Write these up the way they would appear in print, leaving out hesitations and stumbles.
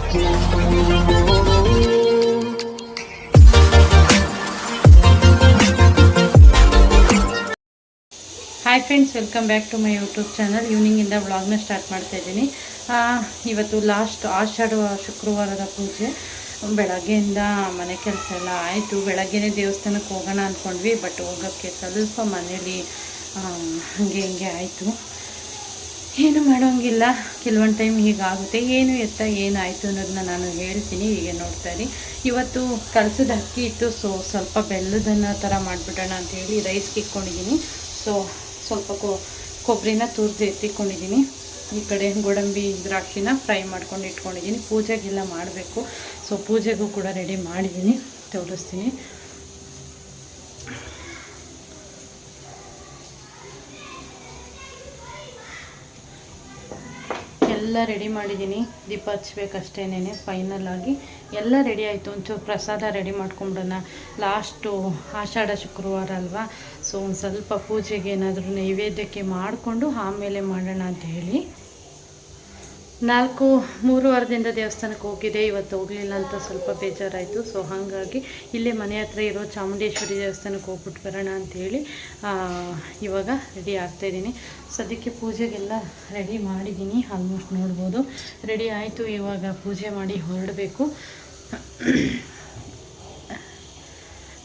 Hi friends, welcome back to my YouTube channel. ಈವ್ನಿಂಗಿಂದ ವ್ಲಾಗ್ನ start ಮಾಡ್ತಾ ಇದ್ದೀನಿ. ಇವತ್ತು ಲಾಸ್ಟ್ ಆಷಾಢ ಶುಕ್ರವಾರದ ಪೂಜೆ. ಬೆಳಗ್ಗೆಯಿಂದ ಮನೆ ಕೆಲಸ ಎಲ್ಲ ಆಯಿತು. ಬೆಳಗ್ಗೆನೇ ದೇವಸ್ಥಾನಕ್ಕೆ ಹೋಗೋಣ ಅಂದ್ಕೊಂಡ್ವಿ, ಬಟ್ ಹೋಗೋಕ್ಕೆ ಸ್ವಲ್ಪ ಮನೇಲಿ ಹಾಗೆ ಹಿಂಗೆ ಆಯಿತು. ಏನು ಮಾಡೋಂಗಿಲ್ಲ, ಕೆಲವೊಂದು ಟೈಮ್ ಹೀಗಾಗುತ್ತೆ. ಏನು ಎತ್ತ ಏನಾಯಿತು ಅನ್ನೋದನ್ನ ನಾನು ಹೇಳ್ತೀನಿ. ಹೀಗೆ ನೋಡ್ತಾ ಇರಿ. ಇವತ್ತು ಕಲಸದ ಅಕ್ಕಿ ಇತ್ತು, ಸ್ವಲ್ಪ ಬೆಲ್ಲದನ್ನ ಥರ ಮಾಡಿಬಿಡೋಣ ಅಂಥೇಳಿ ರೈಸ್ಗೆ ಇಟ್ಕೊಂಡಿದ್ದೀನಿ. ಸ್ವಲ್ಪ ಕೊಬ್ಬರಿನ ತುರಿದು ಎತ್ತಿಕೊಂಡಿದ್ದೀನಿ. ಈ ಕಡೆ ಗೋಡಂಬಿ ದ್ರಾಕ್ಷಿನ ಫ್ರೈ ಮಾಡ್ಕೊಂಡು ಇಟ್ಕೊಂಡಿದ್ದೀನಿ. ಪೂಜೆಗೆಲ್ಲ ಮಾಡಬೇಕು. ಪೂಜೆಗೂ ಕೂಡ ರೆಡಿ ಮಾಡಿದ್ದೀನಿ, ತೋರಿಸ್ತೀನಿ. ಎಲ್ಲ ರೆಡಿ ಮಾಡಿದ್ದೀನಿ. ದೀಪ ಹಚ್ಬೇಕಷ್ಟೇನೆ. ಫೈನಲ್ ಆಗಿ ಎಲ್ಲ ರೆಡಿ ಆಯಿತು. ಒಂಚೂರು ಪ್ರಸಾದ ರೆಡಿ ಮಾಡ್ಕೊಂಬಿಡೋಣ, ಲಾಸ್ಟು ಆಷಾಢ ಶುಕ್ರವಾರ ಅಲ್ವಾ. ಒಂದು ಸ್ವಲ್ಪ ಪೂಜೆಗೆ ಏನಾದರೂ ನೈವೇದ್ಯಕ್ಕೆ ಮಾಡಿಕೊಂಡು ಆಮೇಲೆ ಮಾಡೋಣ ಅಂತ ಹೇಳಿ 3 ವಾರದಿಂದ ದೇವಸ್ಥಾನಕ್ಕೆ ಹೋಗಿದೆ. ಇವತ್ತು ಹೋಗಲಿಲ್ಲ ಅಂತ ಸ್ವಲ್ಪ ಬೇಜಾರಾಯಿತು. ಹಾಗಾಗಿ ಇಲ್ಲೇ ಮನೆ ಹತ್ರ ಇರೋ ಚಾಮುಂಡೇಶ್ವರಿ ದೇವಸ್ಥಾನಕ್ಕೆ ಹೋಗ್ಬಿಟ್ಟು ಬರೋಣ ಅಂಥೇಳಿ ಇವಾಗ ರೆಡಿ ಆಗ್ತಾಯಿದ್ದೀನಿ. ಸದ್ಯಕ್ಕೆ ಪೂಜೆಗೆಲ್ಲ ರೆಡಿ ಮಾಡಿದ್ದೀನಿ. ಆಲ್ಮೋಸ್ಟ್ ನೋಡ್ಬೋದು ರೆಡಿ ಆಯಿತು. ಇವಾಗ ಪೂಜೆ ಮಾಡಿ ಹೊರಡಬೇಕು.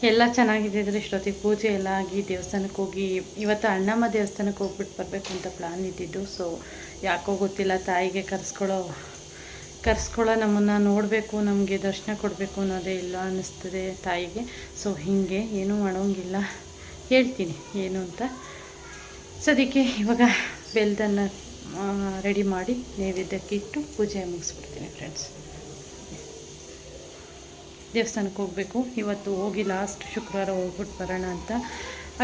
ಎಲ್ಲ ಚೆನ್ನಾಗಿದ್ದಿದ್ರೆ ಇಷ್ಟೊತ್ತಿಗೆ ಪೂಜೆ ಎಲ್ಲ ಆಗಿ ದೇವಸ್ಥಾನಕ್ಕೆ ಹೋಗಿ ಇವತ್ತು ಅಣ್ಣಮ್ಮ ದೇವಸ್ಥಾನಕ್ಕೆ ಹೋಗ್ಬಿಟ್ಟು ಬರಬೇಕು ಅಂತ ಪ್ಲ್ಯಾನ್ ಇದ್ದಿದ್ದು. ಯಾಕೋ ಗೊತ್ತಿಲ್ಲ, ತಾಯಿಗೆ ಕರೆಸ್ಕೊಳ್ಳೋ ನಮ್ಮನ್ನು ನೋಡಬೇಕು, ನಮಗೆ ದರ್ಶನ ಕೊಡಬೇಕು ಅನ್ನೋದೇ ಇಲ್ಲ ಅನ್ನಿಸ್ತದೆ ತಾಯಿಗೆ. ಹೀಗೆ ಏನೂ ಮಾಡೋಂಗಿಲ್ಲ, ಹೇಳ್ತೀನಿ ಏನು ಅಂತ. ಸದ್ಯಕ್ಕೆ ಇವಾಗ ಬೆಲ್ಲದನ್ನು ರೆಡಿ ಮಾಡಿ ನೈವೇದ್ಯಕ್ಕೆ ಇಟ್ಟು ಪೂಜೆ ಮುಗಿಸ್ಬಿಡ್ತೀನಿ ಫ್ರೆಂಡ್ಸ್. ದೇವಸ್ಥಾನಕ್ಕೆ ಹೋಗಬೇಕು. ಇವತ್ತು ಹೋಗಿ ಲಾಸ್ಟ್ ಶುಕ್ರವಾರ ಹೋಗ್ಬಿಟ್ಟು ಬರೋಣ ಅಂತ.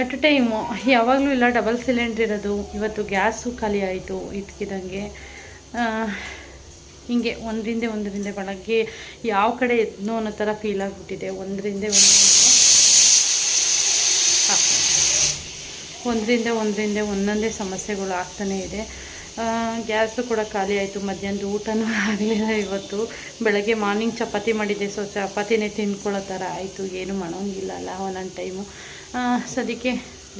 ಅಟ್ ಟೈಮು ಯಾವಾಗಲೂ ಇಲ್ಲ, ಡಬಲ್ ಸಿಲಿಂಡ್ರ್ ಇರೋದು. ಇವತ್ತು ಗ್ಯಾಸು ಖಾಲಿ ಆಯಿತು ಇದ್ದಕ್ಕಿದ್ದಂಗೆ. ಹಿಂಗೆ ಒಂದರಿಂದ ಬೆಳಗ್ಗೆ ಯಾವ ಕಡೆ ಎದ್ನೋ ಅನ್ನೋ ಥರ ಫೀಲ್ ಆಗಿಬಿಟ್ಟಿದೆ. ಒಂದರಿಂದ ಒಂದೊಂದೇ ಸಮಸ್ಯೆಗಳು ಆಗ್ತಾನೇ ಇದೆ. ಗ್ಯಾಸು ಕೂಡ ಖಾಲಿ ಆಯಿತು. ಮಧ್ಯಾಹ್ನದ ಊಟನೂ ಆಗಲಿಲ್ಲ ಇವತ್ತು. ಬೆಳಗ್ಗೆ ಮಾರ್ನಿಂಗ್ ಚಪಾತಿ ಮಾಡಿದ್ದೆ, ಚಪಾತಿನೇ ತಿನ್ಕೊಳ್ಳೋ ಥರ ಆಯಿತು. ಏನು ಮಾಡೋಂಗಿಲ್ಲ ಅಲ್ಲ ಒಂದೊಂದು ಟೈಮು. ಸದ್ಯಕ್ಕೆ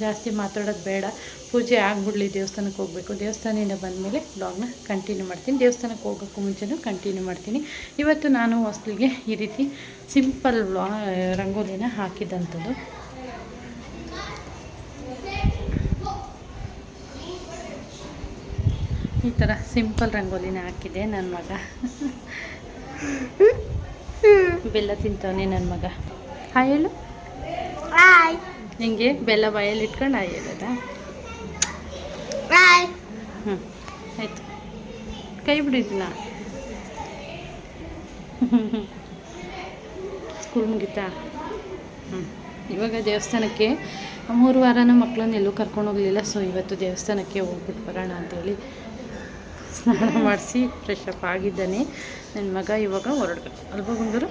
ಜಾಸ್ತಿ ಮಾತಾಡೋದು ಬೇಡ, ಪೂಜೆ ಆಗ್ಬಿಡ್ಲಿ, ದೇವಸ್ಥಾನಕ್ಕೆ ಹೋಗಬೇಕು. ದೇವಸ್ಥಾನದಿಂದ ಬಂದಮೇಲೆ ಬ್ಲಾಗ್ನ ಕಂಟಿನ್ಯೂ ಮಾಡ್ತೀನಿ. ದೇವಸ್ಥಾನಕ್ಕೆ ಹೋಗೋಕ್ಕೂ ಮುಂಚೆನೂ ಕಂಟಿನ್ಯೂ ಮಾಡ್ತೀನಿ. ಇವತ್ತು ನಾನು ಹೊಸ್ಲಿಗೆ ಈ ರೀತಿ ಸಿಂಪಲ್ ರಂಗೋಲಿನ ಹಾಕಿದಂಥದ್ದು. ಈ ಥರ ಸಿಂಪಲ್ ರಂಗೋಲಿನ ಹಾಕಿದೆ. ನನ್ನ ಮಗ ಬೆಲ್ಲ ತಿಂತವನೇ. ನನ್ನ ಮಗ ಹಾಯ್ ಹೇಳು. ಹಿಂಗೆ ಬೆಲ್ಲ ಬಾಯಲ್ಲಿ ಇಟ್ಕೊಂಡು ಹಾಯ್ ಹೇಳೋದ? ಆಯಿತು, ಕೈ ಬಿಡಿದ್ನ. ಸ್ಕೂಲ್ ಮುಗಿತಾ? ಇವಾಗ ದೇವಸ್ಥಾನಕ್ಕೆ 3 ವಾರನೂ ಮಕ್ಕಳನ್ನ ಎಲ್ಲೂ ಕರ್ಕೊಂಡೋಗಲಿಲ್ಲ. ಇವತ್ತು ದೇವಸ್ಥಾನಕ್ಕೆ ಹೋಗ್ಬಿಟ್ಟು ಬರೋಣ ಅಂತೇಳಿ ಸ್ನಾನ ಮಾಡಿಸಿ ಫ್ರೆಶ್ ಅಪ್ ಆಗಿದ್ದಾನೆ ನನ್ನ ಮಗ. ಇವಾಗ ಹೊರಡ್ಬೇಕು ಅಲ್ವಾ ಗುಂಗರು?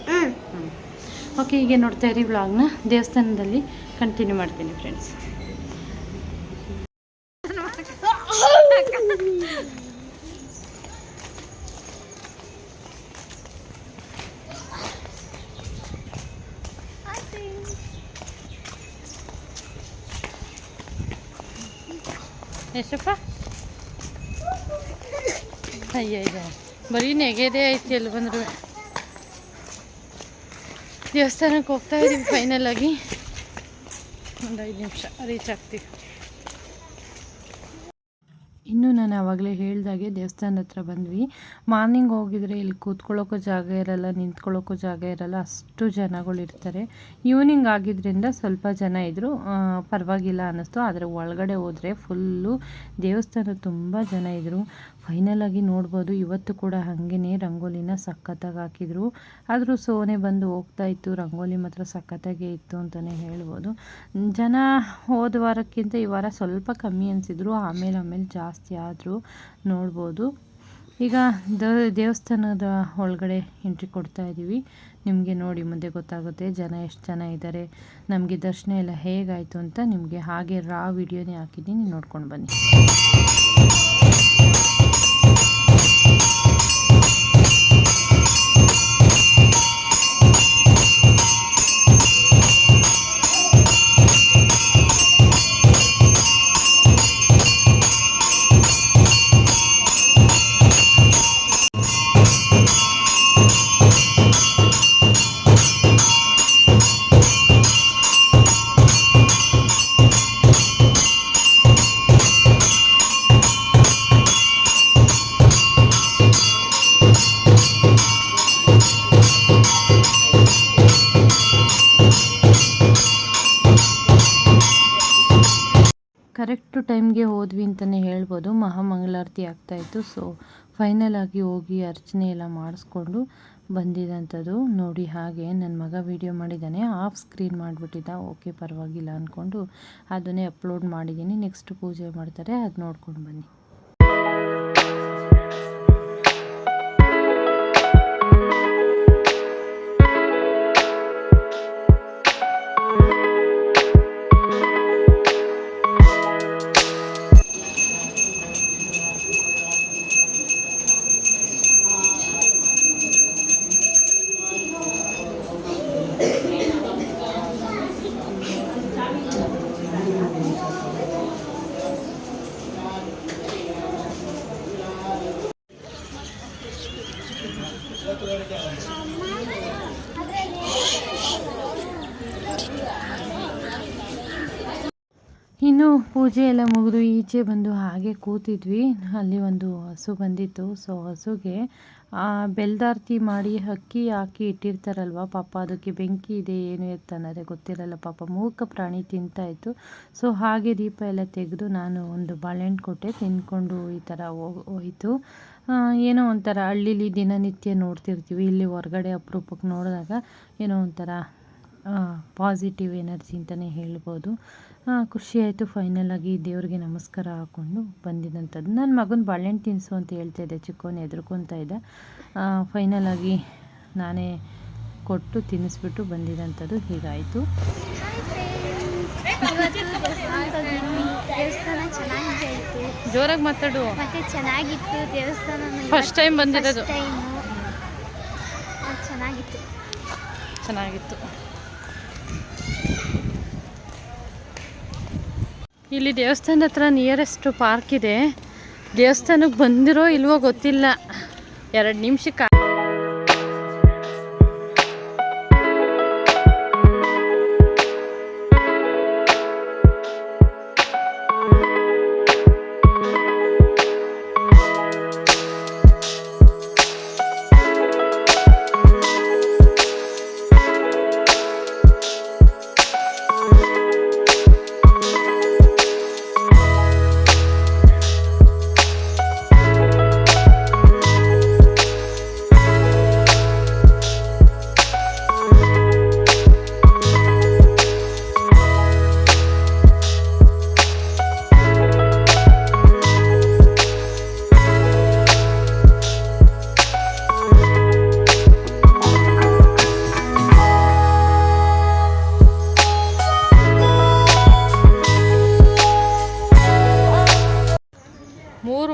ಓಕೆ, ಹೀಗೆ ನೋಡ್ತಾ ಇರಿ ವ್ಲಾಗ್ನ. ದೇವಸ್ಥಾನದಲ್ಲಿ ಕಂಟಿನ್ಯೂ ಮಾಡ್ತೀನಿ ಫ್ರೆಂಡ್ಸ್. ಎಷ್ಟಪ್ಪ? ಅಯ್ಯ ಬರೀ ನೆಗೆದೇ ಐತಿ. ಎಲ್ಲಿ ಬಂದರು ದೇವಸ್ಥಾನಕ್ಕೆ ಹೋಗ್ತಾ ಇದ್ದೀವಿ. ಫೈನಲ್ ಆಗಿ ಒಂದು 5 ನಿಮಿಷ ರೀಚ್ ಆಗ್ತೀವಿ. ಇನ್ನು ನಾನು ಆವಾಗಲೇ ಹೇಳ್ದಾಗೆ ದೇವಸ್ಥಾನದ ಹತ್ರ ಬಂದ್ವಿ. ಮಾರ್ನಿಂಗ್ ಹೋಗಿದ್ರೆ ಇಲ್ಲಿ ಕೂತ್ಕೊಳ್ಳೋಕ್ಕೂ ಜಾಗ ಇರಲ್ಲ, ನಿಂತ್ಕೊಳ್ಳೋಕ್ಕೂ ಜಾಗ ಇರಲ್ಲ, ಅಷ್ಟು ಜನಗಳಿರ್ತಾರೆ. ಈವ್ನಿಂಗ್ ಆಗಿದ್ದರಿಂದ ಸ್ವಲ್ಪ ಜನ ಇದ್ದರು, ಪರವಾಗಿಲ್ಲ ಅನ್ನಿಸ್ತು. ಆದರೆ ಒಳಗಡೆ ಹೋದರೆ ಫುಲ್ಲು ದೇವಸ್ಥಾನ ತುಂಬ ಜನ ಇದ್ದರು. ಫೈನಲಾಗಿ ನೋಡ್ಬೋದು ಇವತ್ತು ಕೂಡ ಹಾಗೇ ರಂಗೋಲಿನ ಸಖತ್ತಾಗಿ ಹಾಕಿದರು. ಆದರೂ ಸೋನೆ ಬಂದು ಹೋಗ್ತಾಯಿತ್ತು. ರಂಗೋಲಿ ಮಾತ್ರ ಸಖತ್ತಾಗೇ ಇತ್ತು ಅಂತಲೇ ಹೇಳ್ಬೋದು. ಜನ ಹೋದ ವಾರಕ್ಕಿಂತ ಈ ವಾರ ಸ್ವಲ್ಪ ಕಮ್ಮಿ ಅನಿಸಿದ್ರು, ಆಮೇಲೆ ಜಾಸ್ತಿ ಆದರೂ ನೋಡ್ಬೋದು. ಈಗ ದೇವಸ್ಥಾನದ ಒಳಗಡೆ ಎಂಟ್ರಿ ಕೊಡ್ತಾ ಇದ್ದೀವಿ. ನಿಮಗೆ ನೋಡಿ ಮುಂದೆ ಗೊತ್ತಾಗುತ್ತೆ ಜನ ಎಷ್ಟು ಜನ ಇದ್ದಾರೆ, ನಮಗೆ ದರ್ಶನ ಎಲ್ಲ ಹೇಗಾಯಿತು ಅಂತ. ನಿಮಗೆ ಹಾಗೆ ರಾ ವಿಡಿಯೋನೇ ಹಾಕಿದ್ದೀನಿ, ನೋಡ್ಕೊಂಡು ಬನ್ನಿ. ಟು ಟೈಮ್ಗೆ ಹೋದ್ವಿ ಅಂತಲೇ ಹೇಳ್ಬೋದು. ಮಹಾಮಂಗಳಾರತಿ ಆಗ್ತಾಯಿತ್ತು. ಸೊ ಫೈನಲ್ ಆಗಿ ಹೋಗಿ ಅರ್ಚನೆ ಎಲ್ಲ ಮಾಡಿಸ್ಕೊಂಡು ಬಂದಿದ್ದಂಥದ್ದು ನೋಡಿ. ಹಾಗೆ ನನ್ನ ಮಗ ವಿಡಿಯೋ ಮಾಡಿದ್ದಾನೆ, ಆಫ್ ಸ್ಕ್ರೀನ್ ಮಾಡಿಬಿಟ್ಟಿದ್ದ. ಓಕೆ ಪರವಾಗಿಲ್ಲ ಅಂದ್ಕೊಂಡು ಅದನ್ನೇ ಅಪ್ಲೋಡ್ ಮಾಡಿದ್ದೀನಿ. ನೆಕ್ಸ್ಟ್ ಪೂಜೆ ಮಾಡ್ತಾರೆ, ಅದು ನೋಡ್ಕೊಂಡು ಬನ್ನಿ. ಇನ್ನು ಪೂಜೆ ಎಲ್ಲ ಮುಗಿದು ಈಚೆ ಬಂದು ಹಾಗೆ ಕೂತಿದ್ವಿ. ಅಲ್ಲಿ ಒಂದು ಹಸು ಬಂದಿತ್ತು. ಸೊ ಹಸುಗೆ ಬೆಲ್ದಾರ್ತಿ ಮಾಡಿ ಅಕ್ಕಿ ಹಾಕಿ ಇಟ್ಟಿರ್ತಾರಲ್ವ, ಪಾಪ ಅದಕ್ಕೆ ಬೆಂಕಿ ಇದೆ ಏನು ಎತ್ತ ಅನ್ನೋದೇ ಗೊತ್ತಿರಲ್ಲ. ಪಾಪ ಮೂಕ ಪ್ರಾಣಿ ತಿಂತಾಯಿತ್ತು. ಸೊ ಹಾಗೆ ದೀಪ ಎಲ್ಲ ತೆಗೆದು ನಾನು ಒಂದು ಬಾಳೆಹಣ್ಣು ಕೊಟ್ಟೆ, ತಿಂದ್ಕೊಂಡು ಈ ಥರ ಹೋಯಿತು. ಏನೋ ಒಂಥರ ಹಳ್ಳಿಲಿ ದಿನನಿತ್ಯ ನೋಡ್ತಿರ್ತೀವಿ, ಇಲ್ಲಿ ಹೊರಗಡೆ ಅಪರೂಪಕ್ಕೆ ನೋಡಿದಾಗ ಏನೋ ಒಂಥರ ಪಾಸಿಟಿವ್ ಎನರ್ಜಿ ಅಂತಲೇ ಹೇಳ್ಬೋದು. ಖುಷಿಯಾಯಿತು. ಫೈನಲಾಗಿ ದೇವ್ರಿಗೆ ನಮಸ್ಕಾರ ಹಾಕ್ಕೊಂಡು ಬಂದಿದ್ದಂಥದ್ದು. ನನ್ನ ಮಗನ ಬಾಳೆಹಣ್ಣು ತಿನ್ನಿಸು ಅಂತ ಹೇಳ್ತಾಯಿದ್ದೆ, ಚಿಕ್ಕವನು ಹೆದರ್ಕೊತಾ ಇದ್ದ. ಫೈನಲಾಗಿ ನಾನೇ ಕೊಟ್ಟು ತಿನ್ನಿಸ್ಬಿಟ್ಟು ಬಂದಿದ್ದಂಥದ್ದು ಹೀಗಾಯಿತು. ದೇವಸ್ಥಾನ ಚೆನ್ನಾಗಿತ್ತು, ಜೋರಾಗಿ ಮಾತಾಡು. ಮತ್ತೆ ಚೆನ್ನಾಗಿತ್ತು ದೇವಸ್ಥಾನ. ಫಸ್ಟ್ ಟೈಮ್ ಬಂದಿರೋದು. ಚೆನ್ನಾಗಿತ್ತು. ಇಲ್ಲಿ ದೇವಸ್ಥಾನದ ಹತ್ರ ನಿಯರೆಸ್ಟ್ ಪಾರ್ಕ್ ಇದೆ. ದೇವಸ್ಥಾನಕ್ಕೆ ಬಂದಿರೋ ಇಲ್ವೋ ಗೊತ್ತಿಲ್ಲ. 2 ನಿಮಿಷಕ್ಕೆ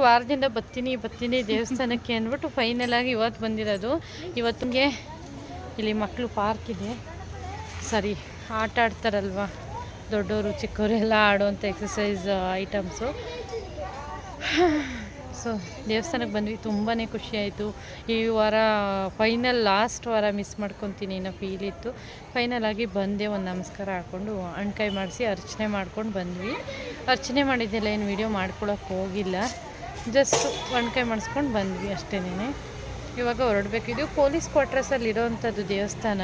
ವಾರದಿಂದ ಬರ್ತೀನಿ ದೇವಸ್ಥಾನಕ್ಕೆ ಅಂದ್ಬಿಟ್ಟು ಫೈನಲಾಗಿ ಇವತ್ತು ಬಂದಿರೋದು. ಇವತ್ತಿಗೆ ಇಲ್ಲಿ ಮಕ್ಕಳು ಪಾರ್ಕ್ ಇದೆ, ಸರಿ ಆಟ ಆಡ್ತಾರಲ್ವ ದೊಡ್ಡವರು ಚಿಕ್ಕವರು ಎಲ್ಲ ಆಡೋವಂಥ ಎಕ್ಸಸೈಸ್ ಐಟಮ್ಸು. ಸೊ ದೇವಸ್ಥಾನಕ್ಕೆ ಬಂದ್ವಿ, ತುಂಬಾ ಖುಷಿಯಾಯಿತು. ಈ ವಾರ ಫೈನಲ್ ಲಾಸ್ಟ್ ವಾರ ಮಿಸ್ ಮಾಡ್ಕೊತೀನಿ ಅನ್ನೋ ಫೀಲ್ ಇತ್ತು. ಫೈನಲಾಗಿ ಬಂದೆ, ಒಂದು ನಮಸ್ಕಾರ ಹಾಕ್ಕೊಂಡು ಅಣ್ಕಾಯಿ ಮಾಡಿಸಿ ಅರ್ಚನೆ ಮಾಡ್ಕೊಂಡು ಬಂದ್ವಿ. ಅರ್ಚನೆ ಮಾಡಿದ್ದೆಲ್ಲ ಏನು ವೀಡಿಯೋ ಮಾಡ್ಕೊಳಕ್ಕೆ ಹೋಗಿಲ್ಲ, ಜಸ್ಟ್ ಅಣ್ಕಾಯಿ ಮಾಡಿಸ್ಕೊಂಡು ಬಂದ್ವಿ ಅಷ್ಟೇನೇ. ಇವಾಗ ಹೊರಡಬೇಕಿದ್ದು. ಪೊಲೀಸ್ ಕ್ವಾರ್ಟರ್ಸಲ್ಲಿ ಇರೋವಂಥದ್ದು ದೇವಸ್ಥಾನ.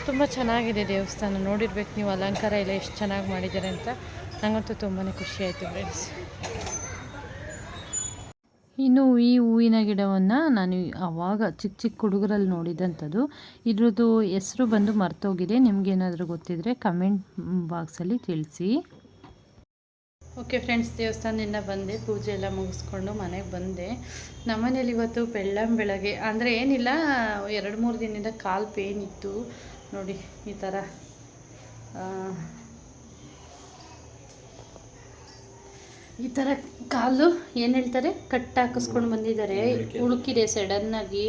ತುಂಬ ಚೆನ್ನಾಗಿದೆ ದೇವಸ್ಥಾನ, ನೋಡಿರ್ಬೇಕು ನೀವು. ಅಲಂಕಾರ ಎಲ್ಲ ಎಷ್ಟು ಚೆನ್ನಾಗಿ ಮಾಡಿದ್ದಾರೆ ಅಂತ ನನಗಂತೂ ತುಂಬಾ ಖುಷಿಯಾಯಿತು ಫ್ರೆಂಡ್ಸ್. ಇನ್ನು ಈ ಹೂವಿನ ಗಿಡವನ್ನು ನಾನು ಆವಾಗ ಚಿಕ್ಕ ಹುಡುಗರಲ್ಲಿ ನೋಡಿದಂಥದ್ದು. ಇದ್ರದ್ದು ಹೆಸರು ಬಂದು ಮರ್ತೋಗಿದೆ. ನಿಮಗೇನಾದರೂ ಗೊತ್ತಿದ್ದರೆ ಕಮೆಂಟ್ ಬಾಕ್ಸಲ್ಲಿ ತಿಳಿಸಿ. ಓಕೆ ಫ್ರೆಂಡ್ಸ್, ದೇವಸ್ಥಾನದಿಂದ ಬಂದೆ, ಪೂಜೆ ಎಲ್ಲ ಮುಗಿಸ್ಕೊಂಡು ಮನೆಗೆ ಬಂದೆ. ನಮ್ಮನೇಲಿ ಇವತ್ತು ಬೆಳಗ್ಗೆ ಅಂದರೆ ಏನಿಲ್ಲ, 2-3 ದಿನದಿಂದ ಕಾಲು ಪೇನ್ ಇತ್ತು ನೋಡಿ. ಈ ಥರ ಕಾಲು ಏನು ಹೇಳ್ತಾರೆ, ಕಟ್ ಹಾಕಿಸ್ಕೊಂಡು ಬಂದಿದ್ದಾರೆ. ಉಳುಕಿದೆ ಸಡನ್ನಾಗಿ,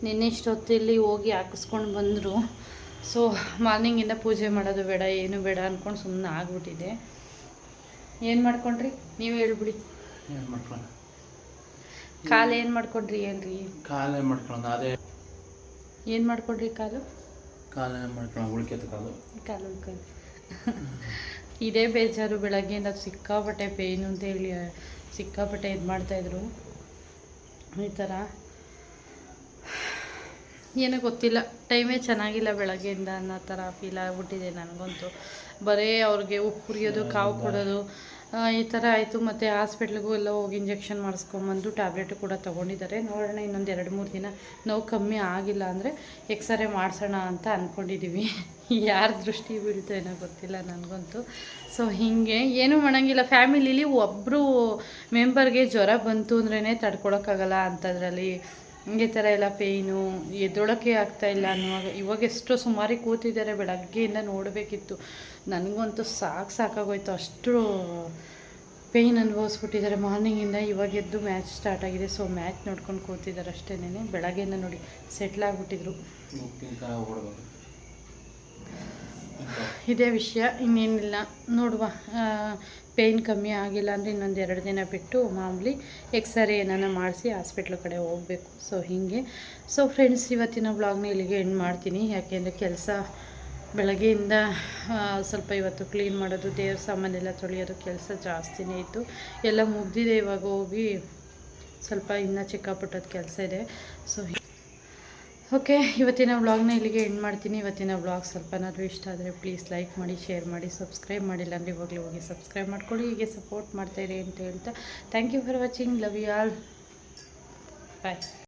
ನಿನ್ನೆ ಇಷ್ಟೊತ್ತಲ್ಲಿ ಹೋಗಿ ಹಾಕಿಸ್ಕೊಂಡು ಬಂದರು. ಸೊ ಮಾರ್ನಿಂಗಿಂದ ಪೂಜೆ ಮಾಡೋದು ಬೇಡ, ಏನು ಬೇಡ ಅಂದ್ಕೊಂಡು ಸುಮ್ಮನೆ ಆಗ್ಬಿಟ್ಟಿದೆ. ಏನು ಮಾಡ್ಕೊಂಡ್ರಿ ನೀವು ಹೇಳ್ಬಿಡಿ. ಕಾಲು ಏನು ಮಾಡ್ಕೊಂಡ್ರಿ? ಏನ್ರಿ ಕಾಲು ಏನು ಮಾಡ್ಕೊಂಡು ಅದೇ ಏನು ಮಾಡ್ಕೊಂಡ್ರಿ? ಕಾಲು ಮಾಡ್ಕೊಂಡು ಉಳ್ಕೆತ ಕಾಲು ಉಳ್ಕೊಂಡು ಇದೇ ಬೇಜಾರು. ಬೆಳಗ್ಗೆಯಿಂದ ಸಿಕ್ಕಾಪಟ್ಟೆ ಪೇಯ್ನು ಅಂತ ಹೇಳಿ ಸಿಕ್ಕಾಪಟ್ಟೆ ಇದು ಮಾಡ್ತಾಯಿದ್ರು. ಈ ಥರ ಏನೋ ಗೊತ್ತಿಲ್ಲ, ಟೈಮೇ ಚೆನ್ನಾಗಿಲ್ಲ ಬೆಳಗ್ಗೆಯಿಂದ ಅನ್ನೋ ಥರ ಫೀಲ್ ಆಗಿಬಿಟ್ಟಿದೆ ನನಗಂತೂ. ಬರೀ ಅವ್ರಿಗೆ ಉಪ್ಪು ಹುರಿಯೋದು, ಕಾವು ಕೊಡೋದು, ಈ ಥರ ಆಯಿತು. ಮತ್ತು ಹಾಸ್ಪಿಟ್ಲಿಗೂ ಎಲ್ಲ ಹೋಗಿ ಇಂಜೆಕ್ಷನ್ ಮಾಡಿಸ್ಕೊಂಬಂದು ಟ್ಯಾಬ್ಲೆಟು ಕೂಡ ತೊಗೊಂಡಿದ್ದಾರೆ. ನೋಡೋಣ ಇನ್ನೊಂದು 2-3 ದಿನ ನೋವು ಕಮ್ಮಿ ಆಗಿಲ್ಲ ಅಂದರೆ ಎಕ್ಸ್ರೇ ಮಾಡಿಸೋಣ ಅಂತ ಅಂದ್ಕೊಂಡಿದ್ದೀವಿ. ಯಾರ ದೃಷ್ಟಿ ಬೀಳ್ತೋ ಏನೋ ಗೊತ್ತಿಲ್ಲ ನನಗಂತೂ. ಸೊ ಹೀಗೆ ಏನೂ ಮಾಡೋಂಗಿಲ್ಲ. ಫ್ಯಾಮಿಲಿಲಿ ಒಬ್ಬರು ಮೆಂಬರ್ಗೆ ಜ್ವರ ಬಂತು ಅಂದ್ರೇ ತಡ್ಕೊಳಕ್ಕಾಗಲ್ಲ ಅಂಥದ್ರಲ್ಲಿ ಈ ಥರ ಎಲ್ಲ ಪೇಯ್ನು ಎದ್ದೊಳಕ್ಕೆ ಆಗ್ತಾಯಿಲ್ಲ ಅನ್ನುವಾಗ ಇವಾಗ ಎಷ್ಟೋ ಸುಮಾರಿಗೆ ಕೂತಿದ್ದಾರೆ. ಬೆಳಗ್ಗೆಯಿಂದ ನೋಡಬೇಕಿತ್ತು. ನನಗಂತೂ ಸಾಕಾಗೋಯ್ತು. ಅಷ್ಟು ಪೇಯ್ನ್ ಅನುಭವಿಸ್ಬಿಟ್ಟಿದ್ದಾರೆ ಮಾರ್ನಿಂಗಿಂದ. ಇವಾಗ ಎದ್ದು ಮ್ಯಾಚ್ ಸ್ಟಾರ್ಟ್ ಆಗಿದೆ. ಸೊ ಮ್ಯಾಚ್ ನೋಡ್ಕೊಂಡು ಕೂತಿದ್ದಾರೆ ಅಷ್ಟೇನೆ. ಬೆಳಗ್ಗೆಯಿಂದ ನೋಡಿ ಸೆಟ್ಲ್ ಆಗಿಬಿಟ್ಟಿದ್ರು. ಇದೇ ವಿಷಯ, ಇನ್ನೇನಿಲ್ಲ. ನೋಡುವ, ಪೇಯ್ನ್ ಕಮ್ಮಿ ಆಗಿಲ್ಲ ಅಂದರೆ ಇನ್ನೊಂದು 2 ದಿನ ಬಿಟ್ಟು ಮಾಮೂಲಿ ಎಕ್ಸ್ರೇ ಏನಾನ ಮಾಡಿಸಿ ಹಾಸ್ಪಿಟ್ಲ್ ಕಡೆ ಹೋಗಬೇಕು. ಸೊ ಹೀಗೆ. ಸೊ ಫ್ರೆಂಡ್ಸ್, ಇವತ್ತಿನ ವ್ಲಾಗ್ನ ಇಲ್ಲಿಗೆ ಎಂಡ್ ಮಾಡ್ತೀನಿ. ಯಾಕೆಂದರೆ ಕೆಲಸ ಬೆಳಗ್ಗೆಯಿಂದ ಸ್ವಲ್ಪ ಇವತ್ತು ಕ್ಲೀನ್ ಮಾಡೋದು, ದೇವ್ರ ಸಾಮಾನೆಲ್ಲ ತೊಳೆಯೋದು ಕೆಲಸ ಜಾಸ್ತಿನೇ ಇತ್ತು. ಎಲ್ಲ ಮುಗ್ದಿದೆ. ಇವಾಗ ಹೋಗಿ ಸ್ವಲ್ಪ ಇನ್ನೂ ಚಿಕ್ಕಪುಟ್ಟದ ಕೆಲಸ ಇದೆ. ಸೊ ಓಕೆ, ಇವತ್ತಿನ ವ್ಲಾಗ್ನ ಇಲ್ಲಿಗೆ ಎಂಡ್ ಮಾಡ್ತೀನಿ. ಇವತ್ತಿನ ವ್ಲಾಗ್ ಸ್ವಲ್ಪನಾದರೂ ಇಷ್ಟ ಆದರೆ ಪ್ಲೀಸ್ ಲೈಕ್ ಮಾಡಿ, ಶೇರ್ ಮಾಡಿ, ಸಬ್ಸ್ಕ್ರೈಬ್ ಮಾಡಿಲ್ಲ ಅಂದರೆ ಇವಾಗಲೇ ಹೋಗಿ ಸಬ್ಸ್ಕ್ರೈಬ್ ಮಾಡ್ಕೊಳ್ಳಿ. ಹೀಗೆ ಸಪೋರ್ಟ್ ಮಾಡ್ತಾಯಿರಿ ಅಂತ ಹೇಳ್ತಾ thank you for watching. Love you all. Bye.